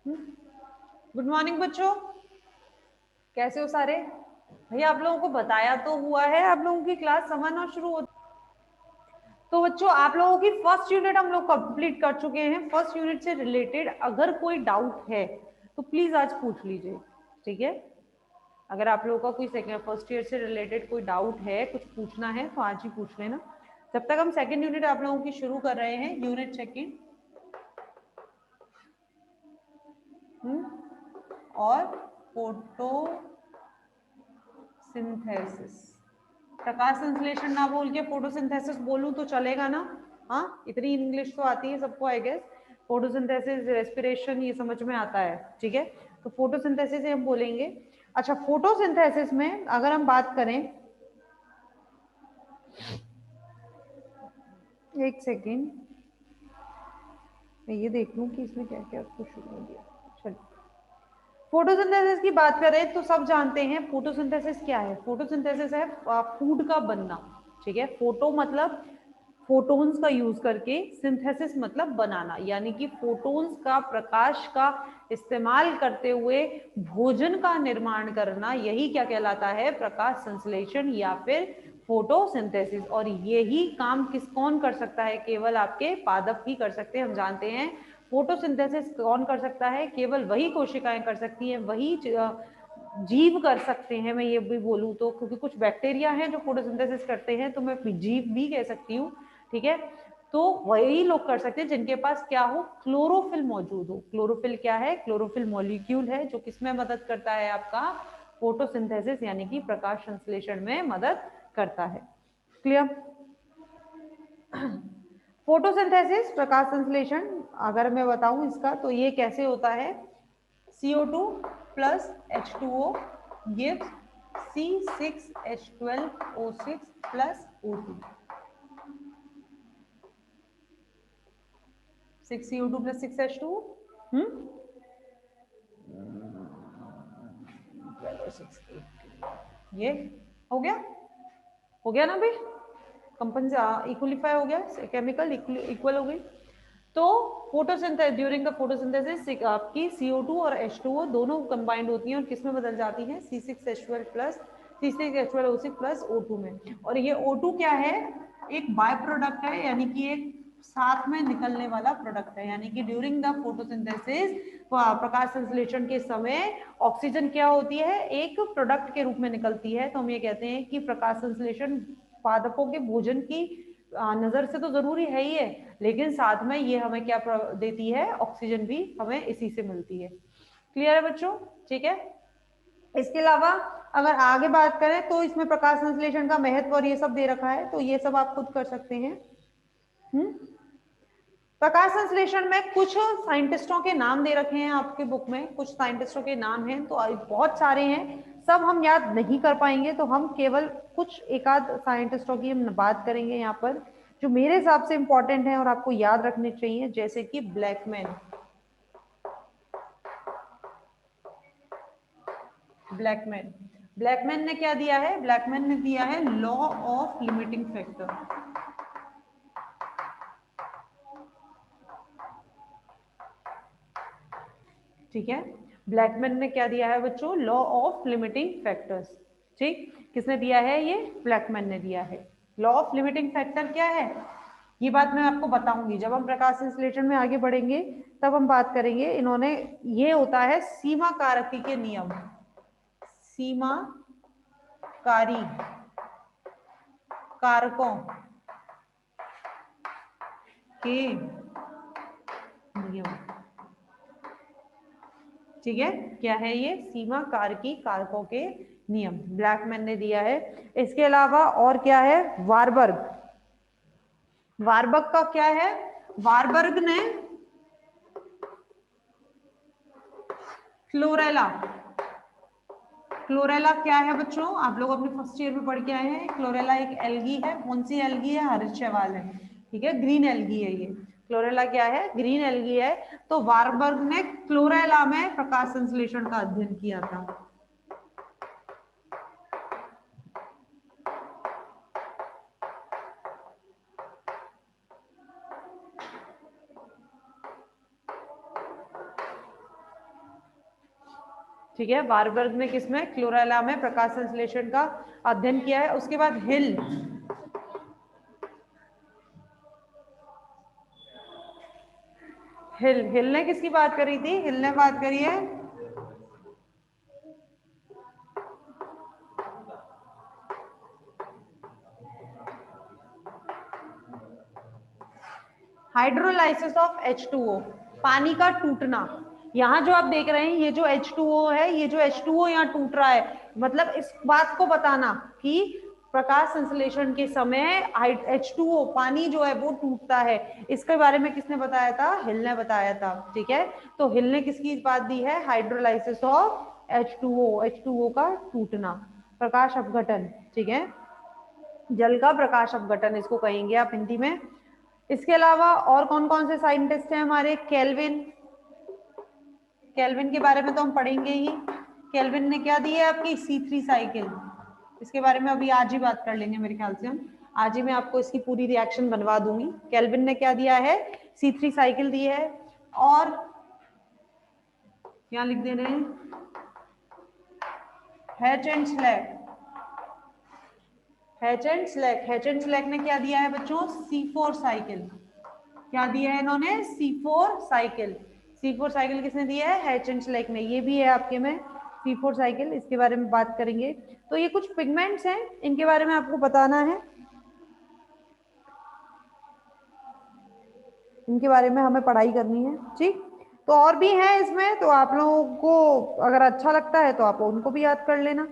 Good morning बच्चों, कैसे हो सारे? भैया आप लोगों को बताया तो हुआ है, आप लोगों की क्लास समझना शुरू होती। तो बच्चों आप लोगों की फर्स्ट यूनिट हम लोग कंप्लीट कर चुके हैं। फर्स्ट यूनिट से रिलेटेड अगर कोई डाउट है तो प्लीज आज पूछ लीजिए, ठीक है? अगर आप लोगों का कोई सेकेंड फर्स्ट ईयर से रिलेटेड कोई डाउट है, कुछ पूछना है तो आज ही पूछ लेना। जब तक हम सेकेंड यूनिट आप लोगों की शुरू कर रहे हैं, यूनिट सेकेंड और फोटोसिंथेसिस। प्रकाश संश्लेषण ना बोल के फोटोसिंथेसिस बोलूं तो चलेगा ना? हाँ, इतनी इंग्लिश तो आती है सबको आई गेस। फोटोसिंथेसिस, रेस्पिरेशन, ये समझ में आता है, ठीक है? तो फोटोसिंथेसिस हम बोलेंगे। अच्छा, फोटोसिंथेसिस में अगर हम बात करें, एक सेकेंड मैं ये देख लूं कि इसमें क्या क्या कुछ शुरू हो गया। चलिए, फोटोसिंथेसिस की बात करें तो सब जानते हैं फोटोसिंथेसिस क्या है। फोटोसिंथेसिस है फूड का बनना, ठीक है? फोटो मतलब फोटोन्स का यूज करके, सिंथेसिस मतलब बनाना, यानी कि फोटोन्स का, प्रकाश का इस्तेमाल करते हुए भोजन का निर्माण करना, यही क्या कहलाता है? प्रकाश संश्लेषण या फिर फोटोसिंथेसिस। और यही काम कौन कर सकता है? केवल आपके पादप ही कर सकते हैं। हम जानते हैं फोटोसिंथेसिस कौन कर सकता है? केवल वही कोशिकाएं कर सकती हैं, वही जीव कर सकते हैं। मैं ये भी बोलूं तो, क्योंकि कुछ बैक्टीरिया हैं जो फोटोसिंथेसिस करते हैं, तो मैं जीव भी कह सकती हूँ, ठीक है? तो वही लोग कर सकते हैं जिनके पास क्या हो? क्लोरोफिल मौजूद हो। क्लोरोफिल क्या है? क्लोरोफिल मॉलिक्यूल है जो किसमें मदद करता है? आपका फोटोसिंथेसिस यानी कि प्रकाश संश्लेषण में मदद करता है। क्लियर? फोटोसिंथेसिस, प्रकाश संश्लेषण, अगर मैं बताऊं इसका तो ये कैसे होता है? CO2 plus H2O gives C6H12O6 plus O2. 6CO2 plus 6H2O, ये हो गया? हो गया ना भाई? कंपन से इक्वलिफाई हो गया, केमिकल इक्वल हो गई। तो फोटोसिंथेसिस, ड्यूरिंग द फोटोसिंथेसिस आपकी CO2 और H2O दोनों कंबाइंड होती हैं और किसमें बदल जाती हैं? C6H12 plus C6H12O6 plus O2 में। और ये O2 क्या है? एक बाय प्रोडक्ट है, यानी कि एक साथ में निकलने वाला प्रोडक्ट है। यानी कि ड्यूरिंग द फोटोसिंथेसिस, प्रकाश संश्लेषण के समय ऑक्सीजन क्या होती है? एक प्रोडक्ट के रूप में निकलती है। तो हम ये कहते हैं कि प्रकाश संश्लेषण पादपों के भोजन की नजर से तो जरूरी है ही है, लेकिन साथ में ये हमें क्या देती है? ऑक्सीजन भी हमें इसी से मिलती है। क्लियर है बच्चों? ठीक है। इसके अलावा अगर आगे बात करें तो इसमें प्रकाश संश्लेषण का महत्व और ये सब दे रखा है, तो ये सब आप खुद कर सकते हैं। प्रकाश संश्लेषण में कुछ साइंटिस्टों के नाम दे रखे हैं आपके बुक में, कुछ साइंटिस्टों के नाम हैं, तो बहुत सारे हैं, सब हम याद नहीं कर पाएंगे, तो हम केवल कुछ एक आध साइंटिस्टों की हम बात करेंगे यहाँ पर, जो मेरे हिसाब से इंपॉर्टेंट है और आपको याद रखने चाहिए। जैसे कि ब्लैकमैन। ब्लैकमैन ब्लैकमैन ने क्या दिया है? ब्लैकमैन ने दिया है लॉ ऑफ लिमिटिंग फैक्टर। ठीक है, ब्लैकमैन ने क्या दिया है बच्चों? Law of limiting factors. ठीक, किसने दिया है? ये ब्लैकमैन ने दिया है। लॉ ऑफ लिमिटिंग फैक्टर क्या है? ये बात मैं आपको बताऊंगी जब हम प्रकाश संश्लेषण में आगे बढ़ेंगे, तब हम बात करेंगे। इन्होंने, ये होता है सीमा कारकी के नियम, सीमा कारी कारकों के नियम। ठीक है, क्या है ये? सीमा कारकी कारकों के नियम, ब्लैकमैन ने दिया है। इसके अलावा और क्या है? वारबर्ग। वारबर्ग का क्या है? वारबर्ग ने क्लोरेला, क्लोरेला क्या है बच्चों? आप लोग अपने फर्स्ट ईयर में पढ़ के आए हैं। क्लोरेला एक एल्गी है। कौन सी एल्गी है? हरित शैवाल है, ठीक है, ग्रीन एल्गी है ये। क्लोरेला क्या है? ग्रीन एल्गी है। तो वारबर्ग ने क्लोरेला में प्रकाश संश्लेषण का अध्ययन किया था। ठीक है, वारबर्ग ने किसमें, क्लोरेला में प्रकाश संश्लेषण का अध्ययन किया है। उसके बाद हिल, हिल ने किसकी बात करी थी, हिल ने बात करी है हाइड्रोलाइसिस ऑफ H2O, पानी का टूटना। यहाँ जो आप देख रहे हैं ये जो H2O है, ये जो H2O यहाँ टूट रहा है, मतलब इस बात को बताना कि प्रकाश संश्लेषण के समय H2O पानी जो है वो टूटता है। इसके बारे में किसने बताया था, हिल ने बताया था। ठीक है, तो हिल ने किसकी बात दी है, हाइड्रोलाइसिस ऑफ H2O का टूटना, प्रकाश अपघटन। ठीक है, जल का प्रकाश अपघटन इसको कहेंगे आप हिंदी में। इसके अलावा और कौन कौन से साइंटिस्ट हैं हमारे, केल्विन, केल्विन के बारे में तो हम पढ़ेंगे ही। केल्विन ने क्या दी है आपकी, C3 साइकिल, इसके बारे में अभी आज ही बात कर लेंगे मेरे ख्याल से हम। आज ही मैं आपको इसकी पूरी रिएक्शन बनवा दूंगी। केल्विन ने क्या दिया है, C3 साइकिल दी है। और क्या लिख दे रहे हैं, hatch and slack, hatch and slack, hatch and slack ने क्या दिया है बच्चों, C4 साइकिल। क्या दिया है इन्होंने, C4 साइकिल। C4 साइकिल किसने दिया है, हैच एंड स्लैक ने। ये भी है आपके में C4 साइकिल, इसके बारे में बात करेंगे। तो ये कुछ पिगमेंट्स हैं, इनके बारे में आपको बताना है, इनके बारे में हमें पढ़ाई करनी है। ठीक, तो और भी हैं इसमें, तो आप लोगों को अगर अच्छा लगता है तो आप उनको भी याद कर लेना।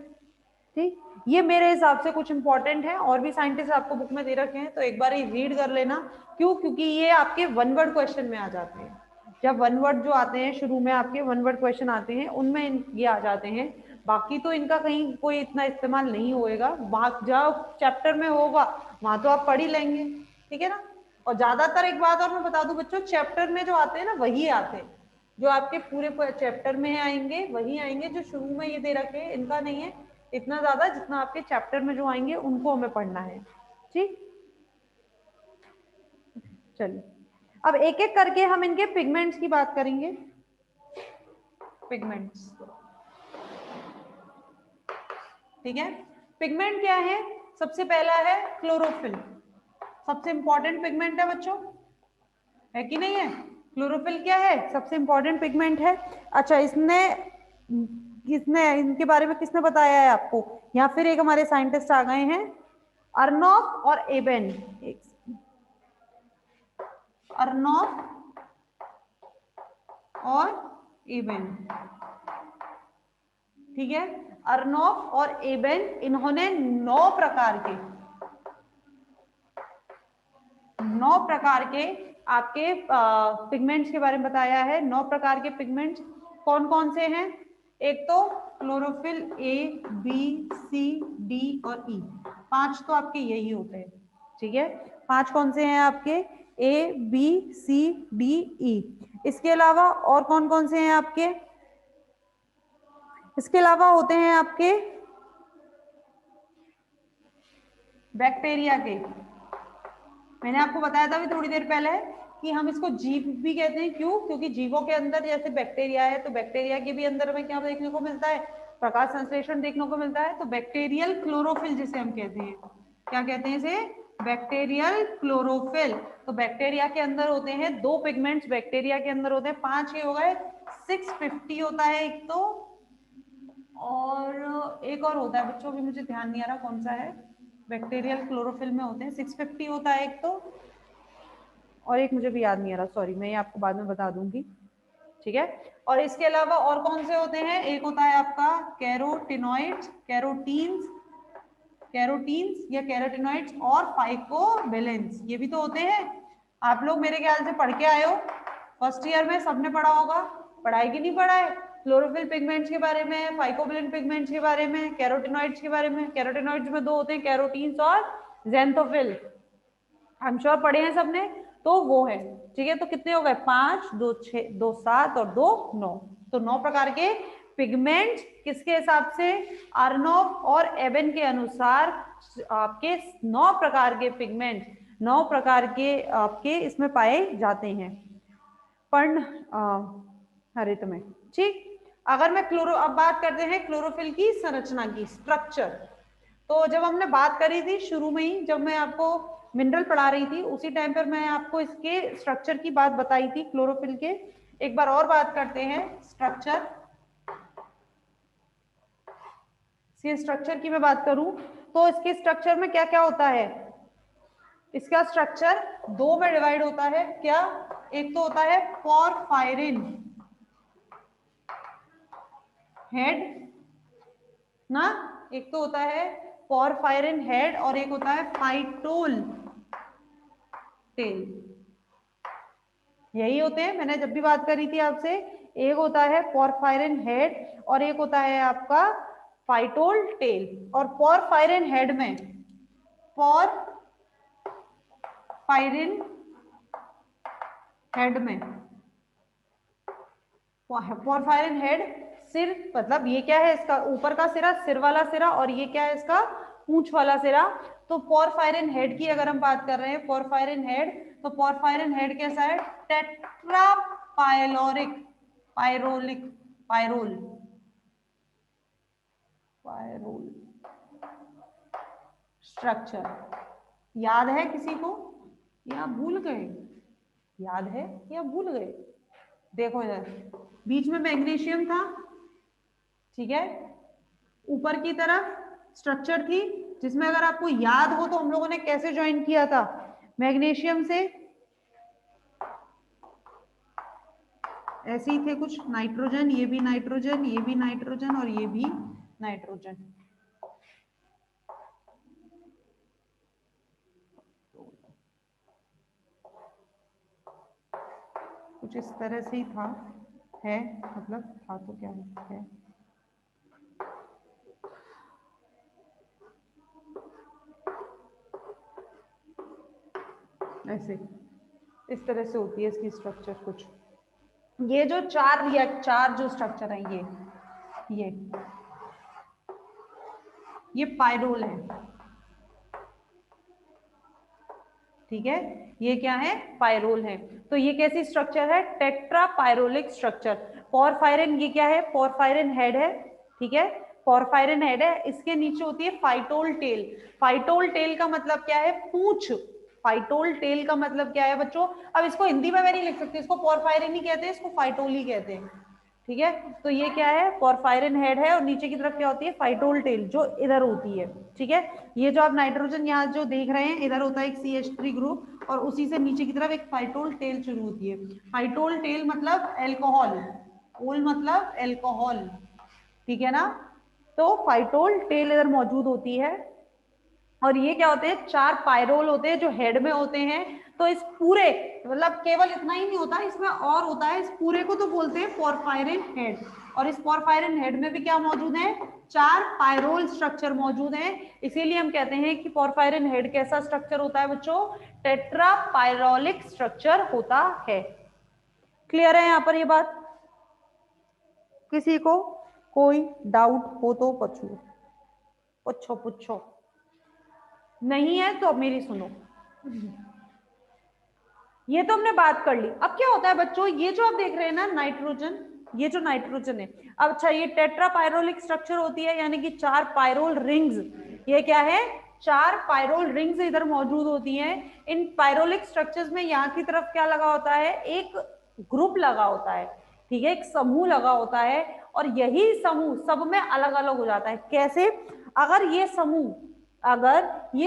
ठीक, ये मेरे हिसाब से कुछ इंपॉर्टेंट है, और भी साइंटिस्ट आपको बुक में दे रखे हैं, तो एक बार ये रीड कर लेना। क्यों, क्योंकि ये आपके वन वर्ड क्वेश्चन में आ जाते हैं। जब वन वर्ड जो आते हैं शुरू में आपके वन वर्ड क्वेश्चन आते हैं, उनमें ये आ जाते हैं। बाकी तो इनका कहीं कोई इतना इस्तेमाल नहीं होएगा, वहां जहाँ चैप्टर में होगा वहां तो आप पढ़ ही लेंगे। ठीक है ना, और ज्यादातर एक बात और मैं बता दूं बच्चों, चैप्टर में जो आते हैं ना वही आते हैं, जो आपके पूरे चैप्टर में आएंगे वही आएंगे। जो शुरू में ये दे रखे हैं इनका नहीं है इतना ज्यादा, जितना आपके चैप्टर में जो आएंगे उनको हमें पढ़ना है। ठीक, चलिए अब एक एक करके हम इनके पिगमेंट्स की बात करेंगे। पिगमेंट्स, ठीक है, पिगमेंट क्या है, सबसे पहला है क्लोरोफिल, सबसे इंपॉर्टेंट पिगमेंट है बच्चों, है कि नहीं है, क्लोरोफिल क्या है, सबसे इंपॉर्टेंट पिगमेंट है। अच्छा, इसने किसने इनके बारे में किसने बताया है आपको, या फिर एक हमारे साइंटिस्ट आ गए हैं, अर्नॉफ और एबेन, अर्नॉफ और एबेन। ठीक है, अर्नॉफ और एबेन, इन्होंने 9 प्रकार के आपके पिगमेंट्स के बारे में बताया है। 9 प्रकार के पिगमेंट्स कौन कौन से हैं, एक तो chlorophyll A, B, C, D और E, 5 तो आपके यही होते हैं। ठीक है, 5 कौन से हैं आपके, A, B, C, D, E। इसके अलावा और कौन कौन से हैं आपके, इसके अलावा होते हैं आपके बैक्टीरिया के, मैंने आपको बताया था अभी थोड़ी देर पहले कि हम इसको जीव भी कहते हैं। क्यों, क्योंकि जीवों के अंदर जैसे बैक्टीरिया है, तो बैक्टीरिया के भी अंदर में क्या देखने को मिलता है, प्रकाश संश्लेषण देखने को मिलता है। तो बैक्टीरियल क्लोरोफिल जिसे हम कहते हैं, क्या कहते हैं इसे, बैक्टीरियल क्लोरोफिल। तो बैक्टीरिया के अंदर होते हैं 2 पिगमेंट्स, बैक्टीरिया के अंदर होते हैं 5, ये हो गए 650 होता है एक तो, और एक और होता है बच्चों, भी मुझे ध्यान नहीं आ रहा कौन सा है, बैक्टीरियल क्लोरोफिल में होते हैं 650 होता है एक तो, और एक मुझे भी याद नहीं आ रहा, सॉरी, मैं ये आपको बाद में बता दूंगी। ठीक है, और इसके अलावा और कौन से होते हैं, एक होता है आपका कैरोटिनॉइड्स, कैरोटीन्स, कैरोटीन्स या कैरोटिनॉइड्स, और फाइकोवेलेंस, ये भी तो होते हैं। आप लोग मेरे ख्याल से पढ़ के आए हो, फर्स्ट ईयर में सबने पढ़ा होगा, पढ़ाई की नहीं पढ़ा है, क्लोरोफिल पिगमेंट्स के बारे में, फाइकोवेलेंट पिगमेंट्स के बारे में, कैरोटिनॉइड्स के बारे में। कैरोटिनॉइड्स में 2 होते हैं, कैरोटीन्स और ज़ैंथोफिल, आई एम श्योर पढ़े हैं सबने, तो वो है। ठीक है, तो कितने हो गए, 5, 2 6, 2 7 और 2 9, तो 9 प्रकार के पिगमेंट किसके हिसाब से, अर्नोफ और एबेन के अनुसार आपके 9 प्रकार के पिगमेंट, 9 प्रकार के आपके इसमें पाए जाते हैं पर्ण हरित में। ठीक, अगर मैं अब बात करते हैं क्लोरोफिल की संरचना की, स्ट्रक्चर। तो जब हमने बात करी थी शुरू में ही, जब मैं आपको मिनरल पढ़ा रही थी उसी टाइम पर मैं आपको इसके स्ट्रक्चर की बात बताई थी क्लोरोफिल के। एक बार और बात करते हैं स्ट्रक्चर। इसके स्ट्रक्चर की मैं बात करूं तो इसके स्ट्रक्चर में क्या क्या होता है। इसका स्ट्रक्चर दो में डिवाइड होता है। क्या? एक तो होता है पोरफायरिन हेड ना, एक तो होता है पोरफायरिन हेड और एक होता है फाइटोल टेल। यही होते हैं, मैंने जब भी बात करी थी आपसे, एक होता है पोरफायरिन हेड और एक होता है आपका फाइटोल टेल। और पोरफायरिन हेड में, पोरफायरिन हेड में, पोरफायरिन हेड सिर, मतलब ये क्या है, इसका ऊपर का सिरा, सिर वाला सिरा, और ये क्या है, इसका पूंछ वाला सिरा। तो पोरफायरिन हेड की अगर हम बात कर रहे हैं, पोरफायरिन हेड, तो पोरफायरिन हेड कैसा है? Tetra pyloric pyrrolic pyrrole pyrrole structure. याद है किसी को या भूल गए? याद है या भूल गए? देखो इधर बीच में मैग्नीशियम था, ठीक है, ऊपर की तरफ स्ट्रक्चर थी जिसमें अगर आपको याद हो तो हम लोगों ने कैसे ज्वाइन किया था, मैग्नीशियम से ऐसे ही थे कुछ नाइट्रोजन, ये भी नाइट्रोजन, ये भी नाइट्रोजन और ये भी नाइट्रोजन। कुछ इस तरह से ही था, है, मतलब था तो क्या है। ऐसे इस तरह से होती है इसकी स्ट्रक्चर कुछ। ये जो चार जो स्ट्रक्चर है, ये पायरोल है, ठीक है, ये क्या है? पायरोल है। तो ये कैसी स्ट्रक्चर है? Tetra पायरोलिक structure. पोरफायरिन, ये क्या है? पोरफायरिन हेड है, ठीक है, पोरफायरिन हेड है। इसके नीचे होती है फाइटोल टेल। फाइटोल टेल का मतलब क्या है? पूंछ। फाइटोल टेल का मतलब क्या है बच्चों? अब इसको हिंदी में मैं नहीं लिख सकती, इसको पोरफायरिन ही कहते हैं, इसको फाइटोल ही कहते हैं, ठीक है। तो ये क्या है? पोरफायरिन हेड है और नीचे की तरफ क्या होती है? फाइटोल टेल, जो इधर होती है, ठीक है। ये जो आप नाइट्रोजन यहाँ जो देख रहे हैं, इधर होता है एक CH3 ग्रुप और उसी से नीचे की तरफ एक फाइटोल टेल शुरू होती है। फाइटोल टेल मतलब एल्कोहल, ओल मतलब एल्कोहल, ठीक है ना। तो फाइटोल टेल इधर मौजूद होती है। और ये क्या होते हैं? चार पायरोल होते हैं जो हेड में होते हैं। तो इस पूरे, मतलब केवल इतना ही नहीं होता, इसमें और होता है, इस पूरे को तो बोलते हैं पोरफायरिन हेड। और इस पोरफायरिन हेड में भी क्या मौजूद है? चार पायरोल स्ट्रक्चर मौजूद है। इसीलिए हम कहते हैं कि पोरफायरिन हेड कैसा स्ट्रक्चर होता है बच्चों? टेट्रा पायरोलिक स्ट्रक्चर होता है। क्लियर है यहाँ पर ये बात? किसी को कोई डाउट हो तो पूछो, पूछो पूछो। नहीं है तो अब मेरी सुनो। ये तो हमने बात कर ली। अब क्या होता है बच्चों, ये जो आप देख रहे हैं ना नाइट्रोजन, ये जो नाइट्रोजन है, अब अच्छा, ये टेट्रा पायरोलिक स्ट्रक्चर होती है, यानी कि चार पायरोल रिंग्स। ये क्या है? चार पायरोल रिंग्स इधर मौजूद होती हैं। इन पायरोलिक स्ट्रक्चर्स में यहाँ की तरफ क्या लगा होता है? एक ग्रुप लगा होता है, ठीक है, एक समूह लगा होता है। और यही समूह सब में अलग अलग हो जाता है। कैसे? अगर ये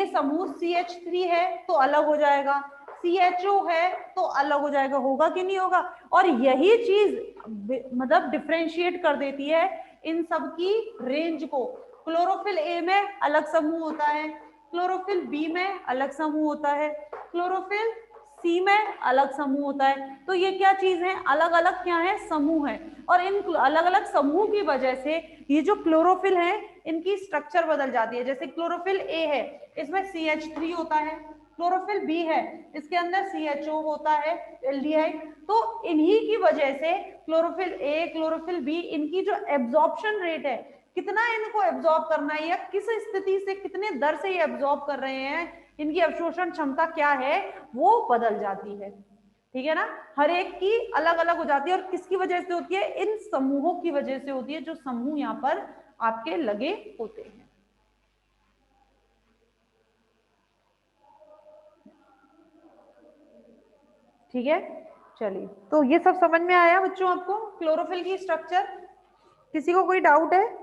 समूह CH3 है तो अलग हो जाएगा, CHO है तो अलग हो जाएगा, होगा कि नहीं होगा? और यही चीज मतलब डिफरेंशिएट कर देती है इन सब की रेंज को। क्लोरोफिल A में अलग समूह होता है, क्लोरोफिल B में अलग समूह होता है, क्लोरोफिल C में अलग समूह होता है। तो ये क्या चीज है? अलग अलग क्या है? समूह है। और इन अलग अलग समूह की वजह से ये जो क्लोरोफिल है इनकी स्ट्रक्चर बदल जाती है। जैसे क्लोरोफिल A है, इसमें CH3 होता है, क्लोरोफिल B है, इसके अंदर CHO होता है, एल्डिहाइड। तो इन्हीं की वजह से क्लोरोफिल A, क्लोरोफिल B, इनकी जो एब्जॉर्प्शन रेट है, कितना इनको एब्जॉर्ब करना है या किस स्थिति से कितने दर से ये एब्जॉर्ब कर रहे हैं, इनकी अवशोषण क्षमता क्या है, वो बदल जाती है, ठीक है ना, हर एक की अलग अलग हो जाती है। और किसकी वजह से होती है? इन समूहों की वजह से होती है, जो समूह यहाँ पर आपके लगे होते हैं। ठीक है, चलिए, तो ये सब समझ में आया बच्चों आपको क्लोरोफिल की स्ट्रक्चर? किसी को कोई डाउट है?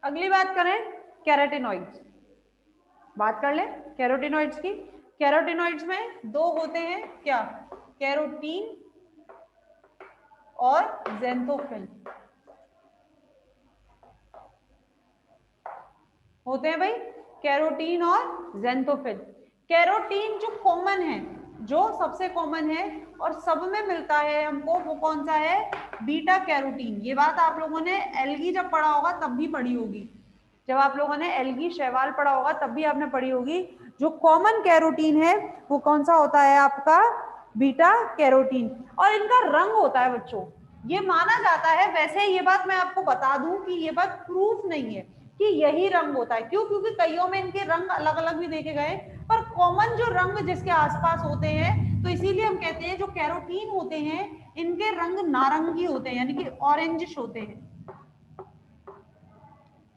अगली बात करें कैरोटिनॉइड्स, बात कर ले कैरोटिनॉइड्स की। कैरोटिनॉइड्स में दो होते हैं क्या? कैरोटीन और ज़ैंथोफिल होते हैं भाई, कैरोटीन और ज़ैंथोफिल। कैरोटीन जो कॉमन है, जो सबसे कॉमन है और सब में मिलता है हमको, वो कौन सा है? Beta carotene. ये बात आप लोगों ने एल्गी जब पढ़ा होगा तब भी पढ़ी होगी, जब आप लोगों ने एल्गी शैवाल पढ़ा होगा तब भी आपने पढ़ी होगी। जो कॉमन कैरोटीन है वो कौन सा होता है आपका? Beta carotene. और इनका रंग होता है बच्चों, ये माना जाता है, वैसे ये बात मैं आपको बता दूं कि ये बात प्रूफ नहीं है कि यही रंग होता है। क्यों? क्योंकि कईयों में इनके रंग अलग अलग भी देखे गए, पर कॉमन जो रंग जिसके आसपास होते हैं, तो इसीलिए हम कहते हैं जो कैरोटीन होते हैं इनके रंग नारंगी होते हैं, यानी कि ऑरेंजिश होते हैं।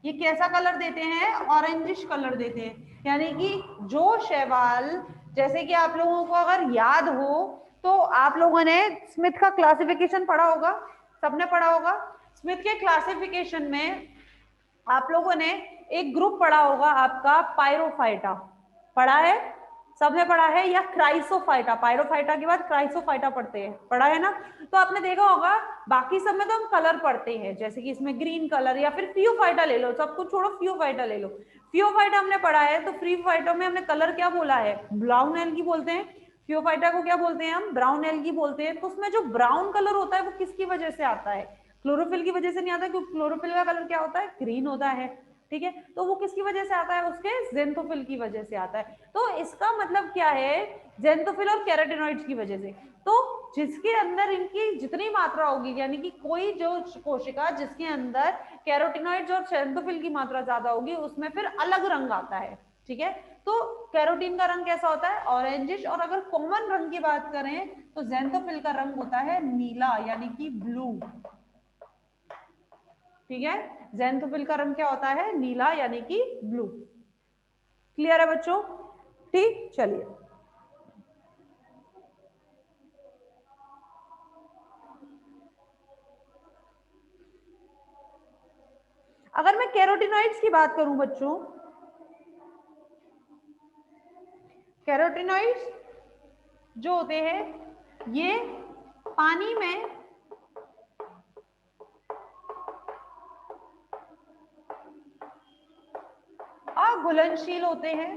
ये कैसा कलर देते हैं? ऑरेंजिश कलर देते हैं। यानी कि जो शैवाल, जैसे कि आप लोगों को अगर याद हो तो आप लोगों ने स्मिथ का क्लासिफिकेशन पढ़ा होगा, सबने पढ़ा होगा। स्मिथ के क्लासिफिकेशन में आप लोगों ने एक ग्रुप पढ़ा होगा आपका पायरोफाइटा, पढ़ा है? सबने पढ़ा है? या क्राइसोफाइटा, पायरोफाइटा के बाद क्राइसोफाइटा पढ़ते हैं, पढ़ा है ना? तो आपने देखा होगा बाकी सब में तो हम कलर पढ़ते हैं, जैसे कि इसमें ग्रीन कलर, या फिर फियोफाइटा ले लो, सब कुछ छोड़ो फियोफाइटा ले लो। फियोफाइटा हमने पढ़ा है, तो फियोफाइटा में हमने कलर क्या बोला है? ब्राउन एल्गी बोलते हैं। फियोफाइटा को क्या बोलते हैं हम? ब्राउन एल्गी बोलते हैं। तो उसमें जो ब्राउन कलर होता है वो किसकी वजह से आता है? क्लोरोफिल की वजह से नहीं आता, क्योंकि क्लोरोफिल का कलर क्या होता है? ग्रीन होता है। ठीक है, तो वो किसकी वजह से आता है? उसके ज़ेंथोफिल की वजह से आता है। तो इसका मतलब क्या है? ज़ेंथोफिल और कैरोटिनॉइड्स की वजह से। तो जिसके अंदर इनकी जितनी मात्रा होगी, यानी कि कोई जो कोशिका जिसके अंदर कैरोटिनॉइड्स और ज़ेंथोफिल की मात्रा ज्यादा होगी, उसमें फिर अलग रंग आता है। ठीक है, तो कैरोटीन का रंग कैसा होता है? ऑरेंजिश। और अगर कॉमन रंग की बात करें तो ज़ेंथोफिल का रंग होता है नीला, यानी कि ब्लू। ठीक है, ज़ेंथोफिल का रंग क्या होता है? नीला, यानी कि ब्लू। क्लियर है बच्चों? ठीक, चलिए, अगर मैं कैरोटिनॉइड्स की बात करूं बच्चों, कैरोटिनॉइड्स जो होते हैं ये पानी में अघुलनशील होते हैं,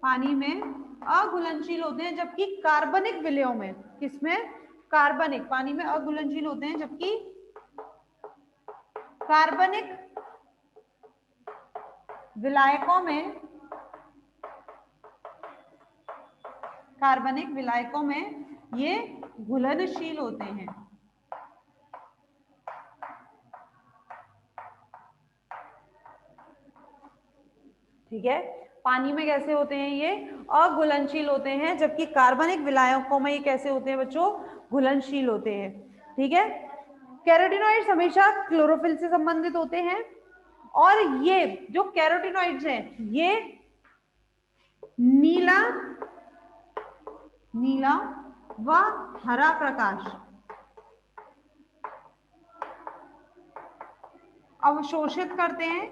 पानी में अघुलनशील होते हैं, जबकि कार्बनिक विलयों में, किसमें? कार्बनिक, पानी में अघुलनशील होते हैं, जबकि कार्बनिक विलायकों में, कार्बनिक विलायकों में ये घुलनशील होते हैं। ठीक है, पानी में कैसे होते हैं? ये अघुलनशील होते हैं, जबकि कार्बनिक विलायकों में ये कैसे होते हैं बच्चों? घुलनशील होते हैं। ठीक है, कैरोटिनॉइड्स हमेशा क्लोरोफिल से संबंधित होते हैं, और ये जो कैरोटिनॉइड्स हैं ये नीला, नीला व हरा प्रकाश अवशोषित करते हैं।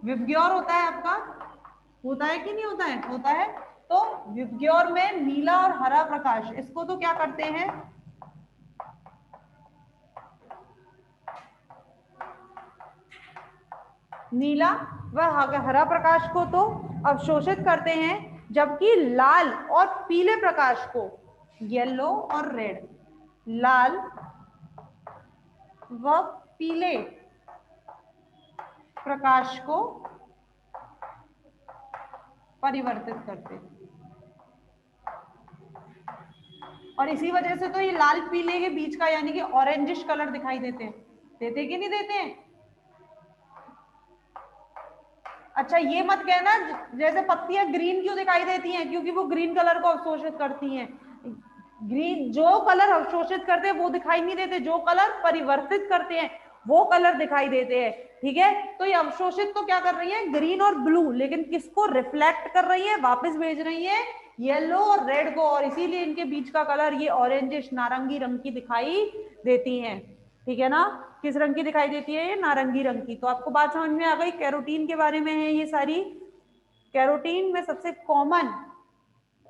विबग्योर होता है आपका, होता है कि नहीं होता है? होता है। तो विबग्योर में नीला और हरा प्रकाश, इसको तो क्या करते हैं? नीला व हरा प्रकाश को तो अवशोषित करते हैं, जबकि लाल और पीले प्रकाश को, येलो और रेड, लाल व पीले प्रकाश को परिवर्तित करते हैं। और इसी वजह से तो ये लाल पीले के बीच का यानी कि ऑरेंजिश कलर दिखाई देते हैं। देते कि नहीं देते हैं? अच्छा ये मत कहना जैसे पत्तियां ग्रीन क्यों दिखाई देती हैं, क्योंकि वो ग्रीन कलर को अवशोषित करती हैं। ग्रीन जो कलर अवशोषित करते हैं वो दिखाई नहीं देते, जो कलर परिवर्तित करते हैं वो कलर दिखाई देते हैं। ठीक है, तो ये अवशोषित तो क्या कर रही है, ग्रीन और ब्लू, लेकिन किसको रिफ्लेक्ट कर रही है, वापस भेज रही है येलो और रेड को, और इसीलिए इनके बीच का कलर ये ऑरेंजिश नारंगी रंग की दिखाई देती है। ठीक है ना, किस रंग की दिखाई देती है, ये नारंगी रंग की। तो आपको बात समझ में आ गई, कैरोटीन के बारे में है ये सारी। कैरोटीन में सबसे कॉमन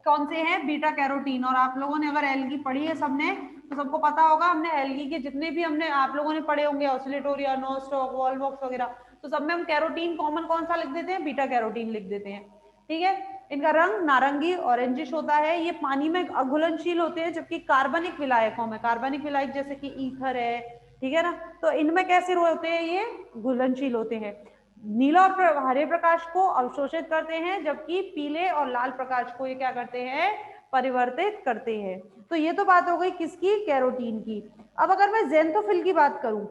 कौन से हैं, बीटा कैरोटीन। और आप लोगों ने अगर एल्गी पढ़ी है सबने, तो सबको पता होगा, हमने एल्गी के जितने भी हमने आप लोगों ने पढ़े होंगे, ऑसिलेटोरिया, नोस्टॉक, वॉलवॉक्स वगैरह, तो सब में हम कैरोटीन कॉमन कौन सा लिख देते हैं, बीटा कैरोटीन लिख देते हैं। ठीक है, इनका रंग नारंगी ऑरेंजिश होता है, ये पानी में अघुलनशील होते हैं, जबकि कार्बनिक विलायकों में, कार्बनिक विलायक जैसे कि ईथर है, ठीक है ना, तो इनमें कैसे होते हैं, ये घुलनशील होते हैं। नीला और हरे प्रकाश को अवशोषित करते हैं, जबकि पीले और लाल प्रकाश को ये क्या करते हैं, परिवर्तित करते हैं। तो ये तो बात हो गई किसकी, कैरोटीन की। अब अगर मैं ज़ेंथोफिल की बात करूं,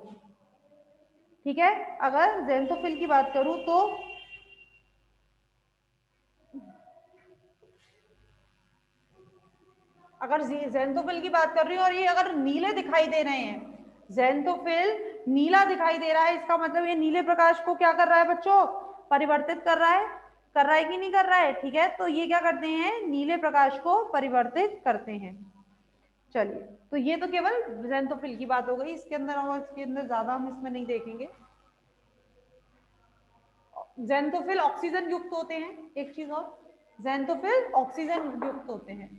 ठीक है, अगर ज़ेंथोफिल की बात करूं तो अगर ज़ेंथोफिल की बात कर रही हूँ और ये अगर नीले दिखाई दे रहे हैं, ज़ेंथोफिल नीला दिखाई दे रहा है, इसका मतलब ये नीले प्रकाश को क्या कर रहा है बच्चों, परिवर्तित कर रहा है कि नहीं कर रहा है। ठीक है, तो ये क्या करते हैं, नीले प्रकाश को परिवर्तित करते हैं। चलिए, तो ये तो केवल ज़ेंथोफिल की बात हो गई, इसके अंदर और इसके अंदर ज्यादा हम इसमें नहीं देखेंगे। ज़ेंथोफिल ऑक्सीजन युक्त होते हैं, एक चीज और, ज़ेंथोफिल ऑक्सीजन युक्त होते हैं।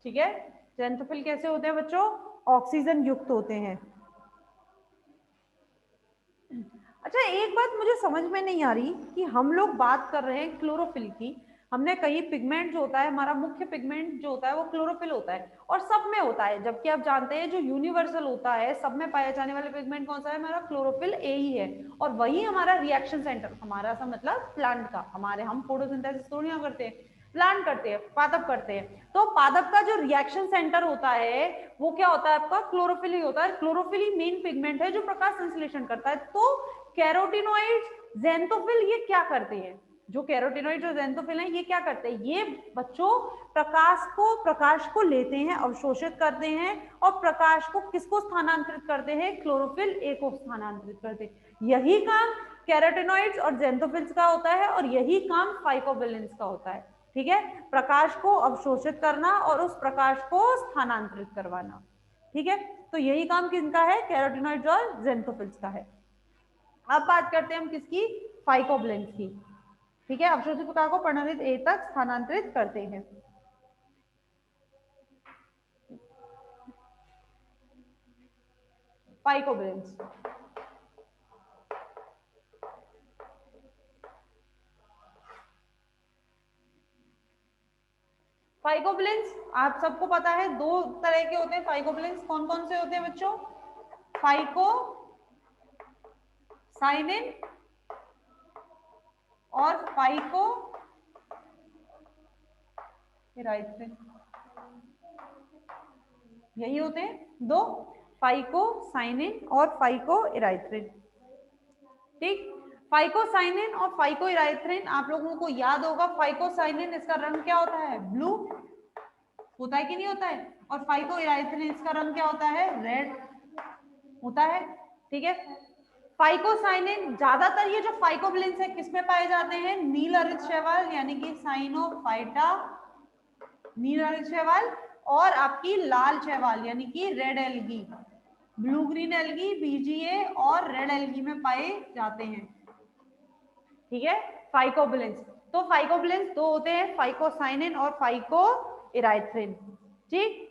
ठीक है, ज़ेंथोफिल कैसे होते हैं बच्चों, ऑक्सीजन युक्त होते हैं। अच्छा एक बात मुझे समझ में नहीं आ रही कि हम लोग बात कर रहे हैं क्लोरोफिल की, हमने कहीं पिगमेंट जो होता है, हमारा मुख्य पिगमेंट जो होता है वो क्लोरोफिल होता है और सब में होता है, जबकि आप जानते हैं जो यूनिवर्सल होता है, सब में पाया जाने वाला पिगमेंट कौन सा है, हमारा क्लोरोफिल ए ही है। और वही हमारा रिएक्शन सेंटर, हमारा सा मतलब प्लांट का, हमारे हम फोटोसिंथेसिस थोड़ी ना करते हैं, प्लांट करते हैं, पादप करते हैं, तो पादप का जो रिएक्शन सेंटर होता है वो क्या होता है आपका, क्लोरोफिल ही होता है। क्लोरोफिल ही मेन पिगमेंट है जो प्रकाश संश्लेषण करता है। तो कैरोटिनॉइड्स, ज़ेंथोफिल ये क्या करते हैं, जो कैरोटिनॉइड और ज़ेंथोफिल हैं ये क्या करते हैं, ये बच्चों प्रकाश को लेते हैं, अवशोषित करते हैं और प्रकाश को किसको स्थानांतरित करते हैं, क्लोरोफिल ए को स्थानांतरित करते हैं। यही काम कैरोटिनॉइड्स और ज़ेंथोफिल्स का होता है और यही काम फाइकोबिलेंस का होता है। ठीक है, प्रकाश को अवशोषित करना और उस प्रकाश को स्थानांतरित करवाना। ठीक है, तो यही काम किसका है, कैरोटिनॉइड्स और ज़ेंथोफिल्स का है। अब बात करते हैं हम किसकी, फाइकोबिलेंस की। ठीक है, अवशोषित प्रकाश को पर्णरित ए तक स्थानांतरित करते हैं। फाइकोबिलेंस, फाइकोबिलेंस आप सबको पता है दो तरह के होते हैं फाइकोबिलेंस, कौन कौन से होते हैं बच्चों, फाइको साइनिन और फाइको इराइथ्रिन, यही होते हैं दो, फाइको साइनिन और फाइको इराइथ्रिन। ठीक, फाइकोसाइनिन और फाइकोइराइथ्रिन आप लोगों को याद होगा, फाइकोसाइनिन इसका रंग क्या होता है, ब्लू होता है कि नहीं होता है, और फाइकोइराइथ्रिन इसका रंग क्या होता है, रेड होता है। ठीक है, फाइकोसाइनिन ज्यादातर ये जो फाइकोबिलेंस है किसमें पाए जाते हैं, नील हरित शैवाल यानी कि साइनोफाइटा, नील हरित शैवाल, और आपकी लाल शैवाल यानी कि red algae, blue green algae, BGA और रेड एल्गी में पाए जाते हैं। ठीक है, फाइकोबिलेंस, तो फाइकोबिलेंस दो होते हैं, फाइकोसाइनिन और फाइको इराइथ्रिन। ठीक,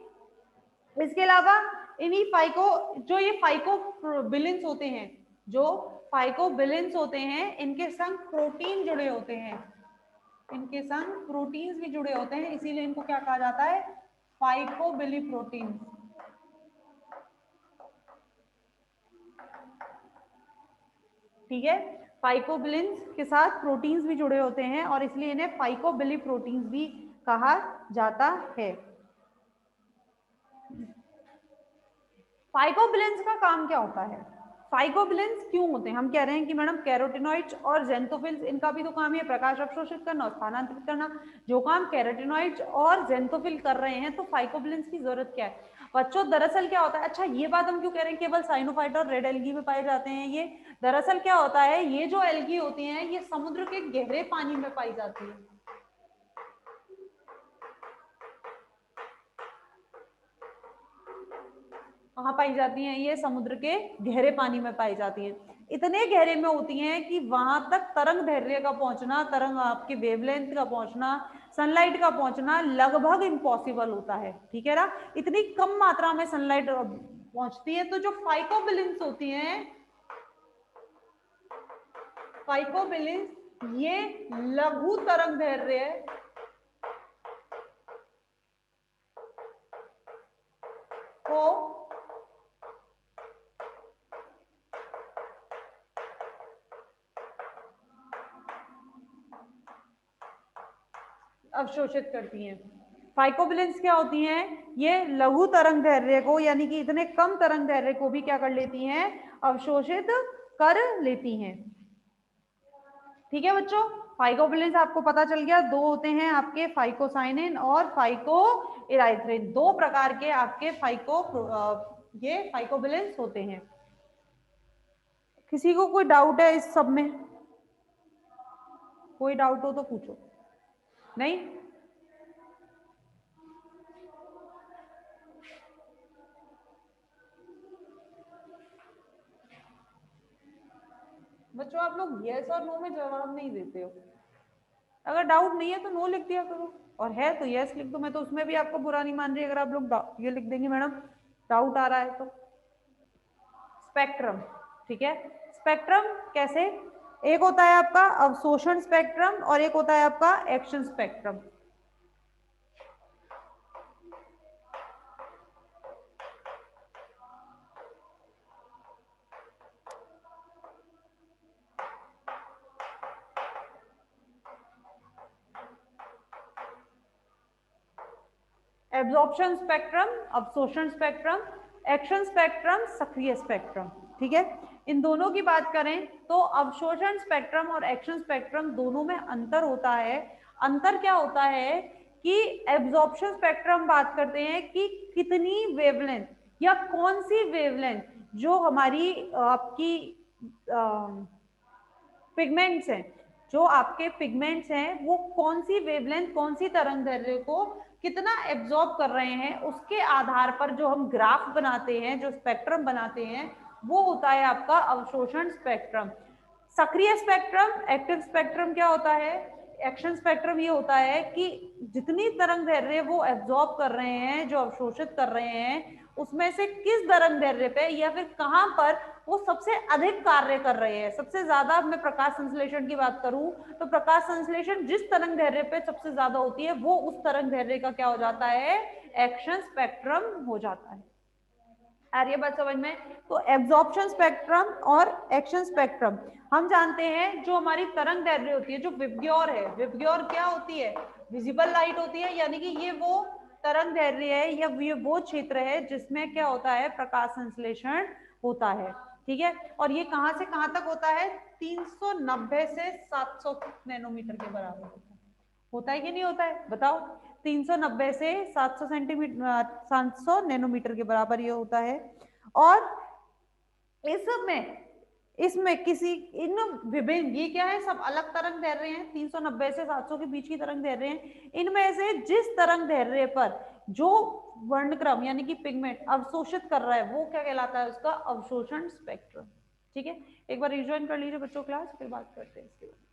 इसके अलावा इन्हीं फाइको जो ये फाइकोबिलेंस होते हैं, जो फाइकोबिलिन्स होते हैं इनके संग प्रोटीन जुड़े होते हैं, इनके संग प्रोटीन्स भी जुड़े होते हैं, इसीलिए इनको क्या कहा जाता है, फाइकोबिली प्रोटीन। ठीक है, फाइकोबिलिन्स के साथ प्रोटीन्स भी जुड़े होते हैं और इसलिए इन्हें फाइकोबिली प्रोटीन्स भी कहा जाता है। फाइकोबिलिन्स का काम क्या होता है, फाइकोबिलिन्स क्यों होते हैं, हम कह रहे हैं कि मैडम कैरोटिनॉइड्स और जेंथोफिल्स इनका भी तो काम है प्रकाश अवशोषित करना और स्थानांतरित करना, जो काम कैरोटिनॉइड्स और जेंथोफिल कर रहे हैं तो फाइकोबिलिन्स की जरूरत क्या है बच्चों, दरअसल क्या होता है, अच्छा ये बात हम क्यों कह रहे हैं केवल साइनोफाइट और रेड एल्गी में पाए जाते हैं, ये दरअसल क्या होता है, ये जो एल्गी होती हैं ये समुद्र के गहरे पानी में पाई जाती है। कहाँ पाई जाती हैं, ये समुद्र के गहरे पानी में पाई जाती हैं, इतने गहरे में होती हैं कि वहां तक तरंग दैर्घ्य का पहुंचना, तरंग आपके वेवलेंथ का पहुंचना, सनलाइट का पहुंचना लगभग इम्पॉसिबल होता है। ठीक है ना, इतनी कम मात्रा में सनलाइट पहुंचती है, तो जो फाइकोबिलिन्स होती हैं, फाइकोबिलिन्स ये लघु तरंग दैर्घ्य को अवशोषित करती हैं। फाइकोबिलिन्स क्या होती हैं, ये लघु तरंग दैर्घ्य को यानी कि इतने कम तरंग दैर्घ्य को भी क्या कर लेती हैं, अवशोषित कर लेती हैं। ठीक है बच्चों, फाइकोबिलिन्स आपको पता चल गया, दो होते हैं आपके फाइकोसाइनिन और फाइकोइराइथ्रिन, दो प्रकार के आपके ये फाइकोबिलिन्स होते हैं। किसी को कोई डाउट है इस सब में, कोई डाउट हो तो पूछो, नहीं बच्चों आप लोग यस और नो में जवाब नहीं देते हो, अगर डाउट नहीं है तो नो लिख दिया करो और है तो यस लिख दो, मैं तो उसमें भी आपको बुरा नहीं मान रही अगर आप लोग ये लिख देंगे मैडम डाउट आ रहा है तो। स्पेक्ट्रम, ठीक है, स्पेक्ट्रम कैसे, एक होता है आपका अवशोषण स्पेक्ट्रम और एक होता है आपका एक्शन स्पेक्ट्रम। एब्जॉर्प्शन स्पेक्ट्रम, अवशोषण स्पेक्ट्रम, एक्शन स्पेक्ट्रम, सक्रिय स्पेक्ट्रम। ठीक है, इन दोनों की बात करें तो अवशोषण स्पेक्ट्रम और एक्शन स्पेक्ट्रम दोनों में अंतर होता है। अंतर क्या होता है कि एब्जॉर्प्शन स्पेक्ट्रम बात करते हैं कि कितनी वेवलेंथ या कौन सी वेवलेंथ जो हमारी आपकी पिगमेंट्स हैं, जो आपके पिगमेंट्स हैं वो कौन सी वेवलेंथ, कौन सी तरंग दैर्घ्य को कितना एब्जॉर्ब कर रहे हैं, उसके आधार पर जो हम ग्राफ बनाते हैं, जो स्पेक्ट्रम बनाते हैं, वो होता है आपका अवशोषण स्पेक्ट्रम। सक्रिय स्पेक्ट्रम, एक्टिव स्पेक्ट्रम क्या होता है, एक्शन स्पेक्ट्रम ये होता है कि जितनी तरंग दैर्घ्य वो एब्जॉर्ब कर रहे हैं, जो अवशोषित कर रहे हैं, उसमें से किस तरंग दैर्घ्य पे या फिर कहां पर वो सबसे अधिक कार्य कर रहे हैं, सबसे ज्यादा। मैं प्रकाश संश्लेषण की बात करूं तो प्रकाश संश्लेषण जिस तरंग दैर्घ्य पे सबसे ज्यादा होती है वो उस तरंग दैर्घ्य का क्या हो जाता है, एक्शन स्पेक्ट्रम हो जाता है। आ रही है बात समझ में, तो एब्जॉर्प्शन स्पेक्ट्रम और एक्शन स्पेक्ट्रम हम जानते हैं, जो हमारी तरंग दैर्घ्य होती है, जो विबग्योर है, विबग्योर क्या होती है, विजिबल लाइट होती है, यानी कि ये वो तरंग दैर्घ्य है या ये वो क्षेत्र है जिसमें क्या होता है, प्रकाश संश्लेषण होता है। ठीक है, और ये कहां से कहां तक होता है, 390 से 700 नैनोमीटर के बराबर होता है कि नहीं होता है, बताओ। 390 से 700 सेंटीमीटर 700 नैनोमीटर के बराबर ये होता है। और इसमें किसी इन विभिन्न, ये क्या है, सब अलग तरंग दैर्घ्य हैं, 390 से 700 के बीच की तरंग दैर्घ्य हैं, इनमें से जिस तरंग दैर्घ्य पर जो वर्णक्रम यानी कि पिगमेंट अवशोषित कर रहा है वो क्या कहलाता है, उसका अवशोषण स्पेक्ट्रम। ठीक है, एक बार रिज्वाइन कर लीजिए बच्चों क्लास, फिर बात करते हैं इसके बाद।